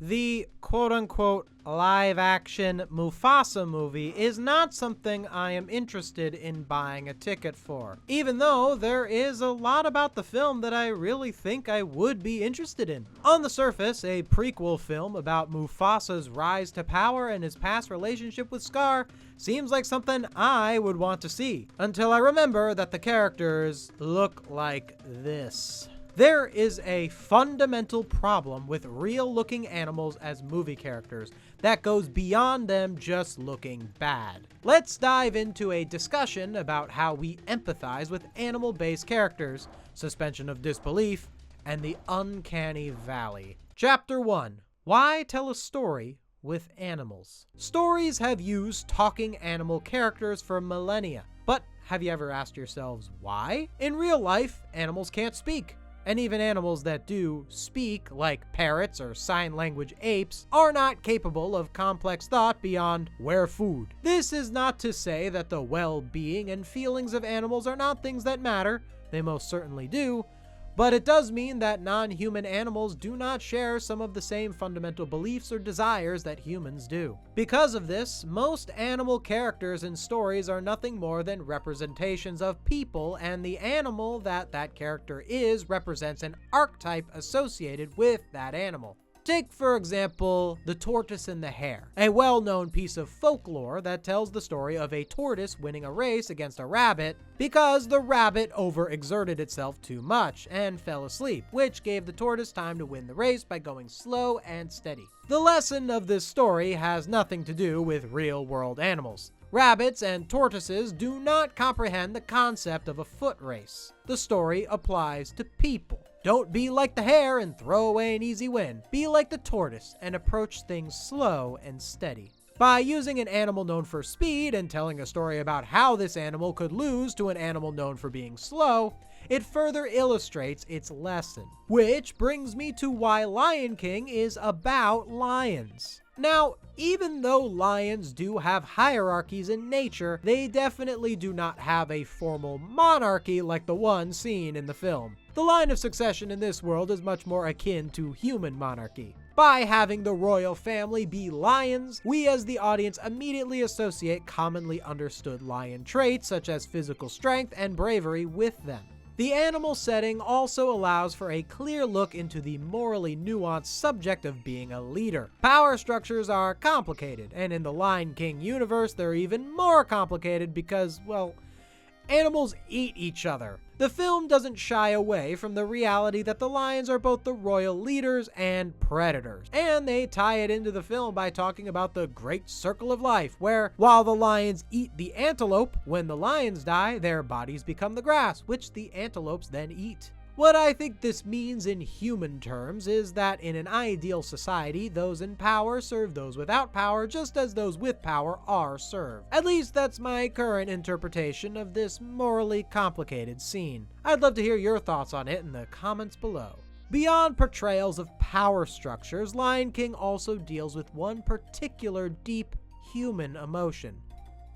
The quote-unquote live-action Mufasa movie is not something I am interested in buying a ticket for, even though there is a lot about the film that I really think I would be interested in. On the surface, a prequel film about Mufasa's rise to power and his past relationship with Scar seems like something I would want to see, until I remember that the characters look like this. There is a fundamental problem with real-looking animals as movie characters that goes beyond them just looking bad. Let's dive into a discussion about how we empathize with animal-based characters, suspension of disbelief, and the uncanny valley. Chapter 1. Why tell a story with animals? Stories have used talking animal characters for millennia, but have you ever asked yourselves why? In real life, animals can't speak. And even animals that do speak, like parrots or sign language apes, are not capable of complex thought beyond where food. This is not to say that the well-being and feelings of animals are not things that matter. They most certainly do. But it does mean that non-human animals do not share some of the same fundamental beliefs or desires that humans do. Because of this, most animal characters in stories are nothing more than representations of people, and the animal that that character is represents an archetype associated with that animal. Take, for example, the tortoise and the hare, a well-known piece of folklore that tells the story of a tortoise winning a race against a rabbit because the rabbit overexerted itself too much and fell asleep, which gave the tortoise time to win the race by going slow and steady. The lesson of this story has nothing to do with real-world animals. Rabbits and tortoises do not comprehend the concept of a foot race. The story applies to people. Don't be like the hare and throw away an easy win. Be like the tortoise and approach things slow and steady. By using an animal known for speed and telling a story about how this animal could lose to an animal known for being slow, it further illustrates its lesson. Which brings me to why Lion King is about lions. Now, even though lions do have hierarchies in nature, they definitely do not have a formal monarchy like the one seen in the film. The line of succession in this world is much more akin to human monarchy. By having the royal family be lions, we as the audience immediately associate commonly understood lion traits such as physical strength and bravery with them. The animal setting also allows for a clear look into the morally nuanced subject of being a leader. Power structures are complicated, and in the Lion King universe, they're even more complicated because, well, animals eat each other. The film doesn't shy away from the reality that the lions are both the royal leaders and predators. And they tie it into the film by talking about the great circle of life, where while the lions eat the antelope, when the lions die, their bodies become the grass, which the antelopes then eat. What I think this means in human terms is that in an ideal society, those in power serve those without power just as those with power are served. At least that's my current interpretation of this morally complicated scene. I'd love to hear your thoughts on it in the comments below. Beyond portrayals of power structures, Lion King also deals with one particular deep human emotion: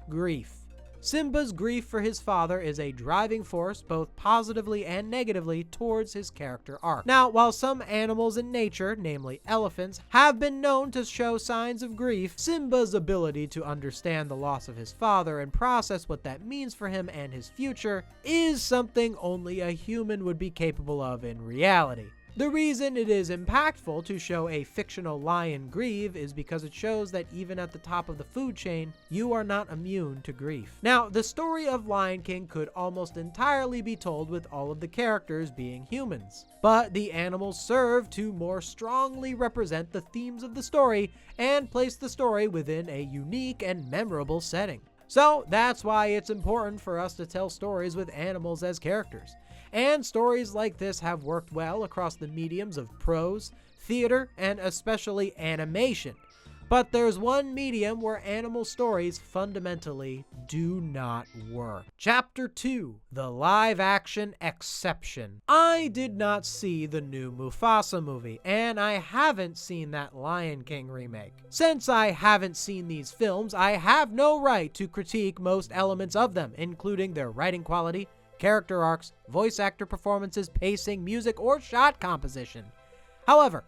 grief. Simba's grief for his father is a driving force both positively and negatively towards his character arc. Now, while some animals in nature, namely elephants, have been known to show signs of grief, Simba's ability to understand the loss of his father and process what that means for him and his future is something only a human would be capable of in reality. The reason it is impactful to show a fictional lion grieve is because it shows that even at the top of the food chain, you are not immune to grief. Now, the story of Lion King could almost entirely be told with all of the characters being humans, but the animals serve to more strongly represent the themes of the story and place the story within a unique and memorable setting. So that's why it's important for us to tell stories with animals as characters. And stories like this have worked well across the mediums of prose, theater, and especially animation. But there's one medium where animal stories fundamentally do not work. Chapter 2. The live-action exception. I did not see the new Mufasa movie, and I haven't seen that Lion King remake. Since I haven't seen these films, I have no right to critique most elements of them, including their writing quality, character arcs, voice actor performances, pacing, music, or shot composition. However,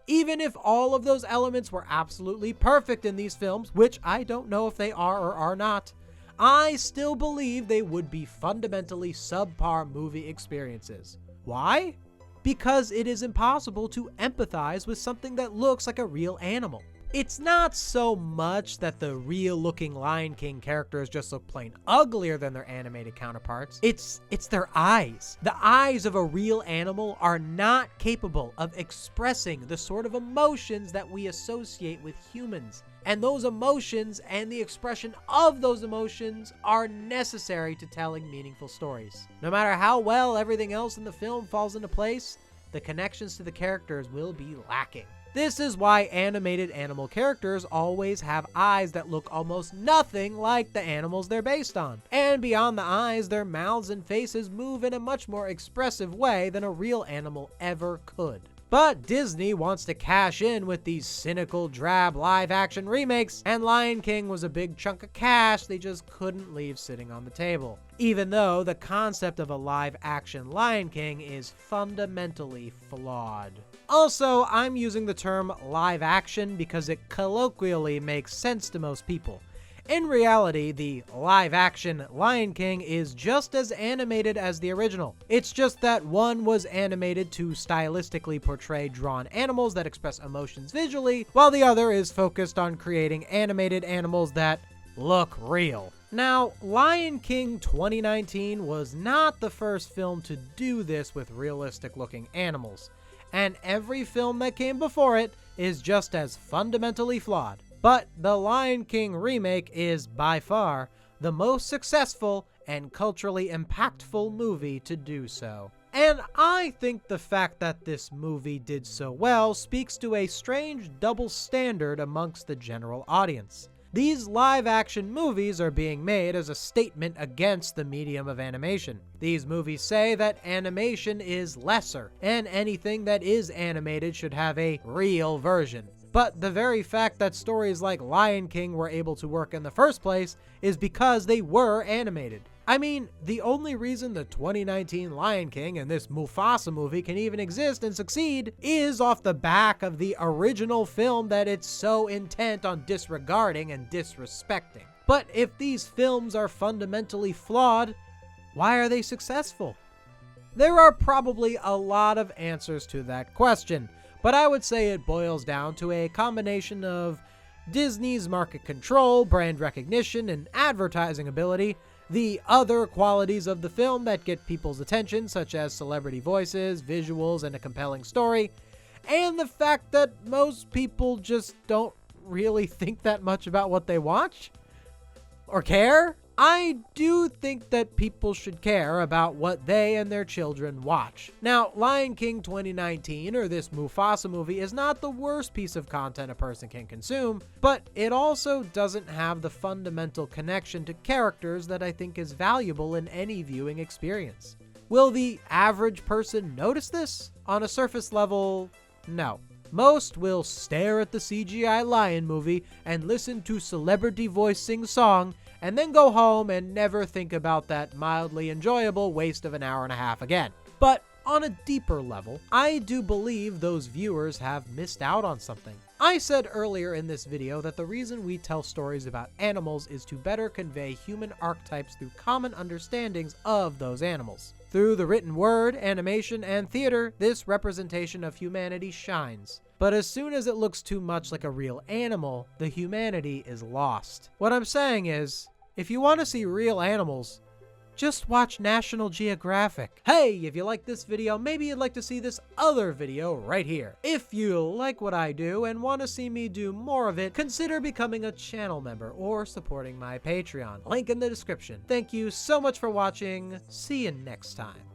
Even if all of those elements were absolutely perfect in these films, which I don't know if they are or are not, I still believe they would be fundamentally subpar movie experiences. Why? Because it is impossible to empathize with something that looks like a real animal. It's not so much that the real-looking Lion King characters just look plain uglier than their animated counterparts. It's their eyes. The eyes of a real animal are not capable of expressing the sort of emotions that we associate with humans. And those emotions and the expression of those emotions are necessary to telling meaningful stories. No matter how well everything else in the film falls into place, the connections to the characters will be lacking. This is why animated animal characters always have eyes that look almost nothing like the animals they're based on. And beyond the eyes, their mouths and faces move in a much more expressive way than a real animal ever could. But Disney wants to cash in with these cynical, drab live-action remakes, and Lion King was a big chunk of cash they just couldn't leave sitting on the table. Even though the concept of a live-action Lion King is fundamentally flawed. Also, I'm using the term live-action because it colloquially makes sense to most people. In reality, the live-action Lion King is just as animated as the original. It's just that one was animated to stylistically portray drawn animals that express emotions visually, while the other is focused on creating animated animals that look real. Now, Lion King 2019 was not the first film to do this with realistic-looking animals, and every film that came before it is just as fundamentally flawed. But the Lion King remake is, by far, the most successful and culturally impactful movie to do so. And I think the fact that this movie did so well speaks to a strange double standard amongst the general audience. These live-action movies are being made as a statement against the medium of animation. These movies say that animation is lesser, and anything that is animated should have a real version. But the very fact that stories like Lion King were able to work in the first place is because they were animated. I mean, the only reason the 2019 Lion King and this Mufasa movie can even exist and succeed is off the back of the original film that it's so intent on disregarding and disrespecting. But if these films are fundamentally flawed, why are they successful? There are probably a lot of answers to that question, but I would say it boils down to a combination of Disney's market control, brand recognition, and advertising ability, the other qualities of the film that get people's attention, such as celebrity voices, visuals, and a compelling story, and the fact that most people just don't really think that much about what they watch or care. I do think that people should care about what they and their children watch. Now, Lion King 2019, or this Mufasa movie, is not the worst piece of content a person can consume, but it also doesn't have the fundamental connection to characters that I think is valuable in any viewing experience. Will the average person notice this? On a surface level, no. Most will stare at the CGI lion movie and listen to celebrity voice sing song, and then go home and never think about that mildly enjoyable waste of an hour and a half again. But on a deeper level, I do believe those viewers have missed out on something. I said earlier in this video that the reason we tell stories about animals is to better convey human archetypes through common understandings of those animals. Through the written word, animation, and theater, this representation of humanity shines. But as soon as it looks too much like a real animal, the humanity is lost. What I'm saying is, if you want to see real animals, just watch National Geographic. Hey, if you like this video, maybe you'd like to see this other video right here. If you like what I do and want to see me do more of it, consider becoming a channel member or supporting my Patreon. Link in the description. Thank you so much for watching. See you next time.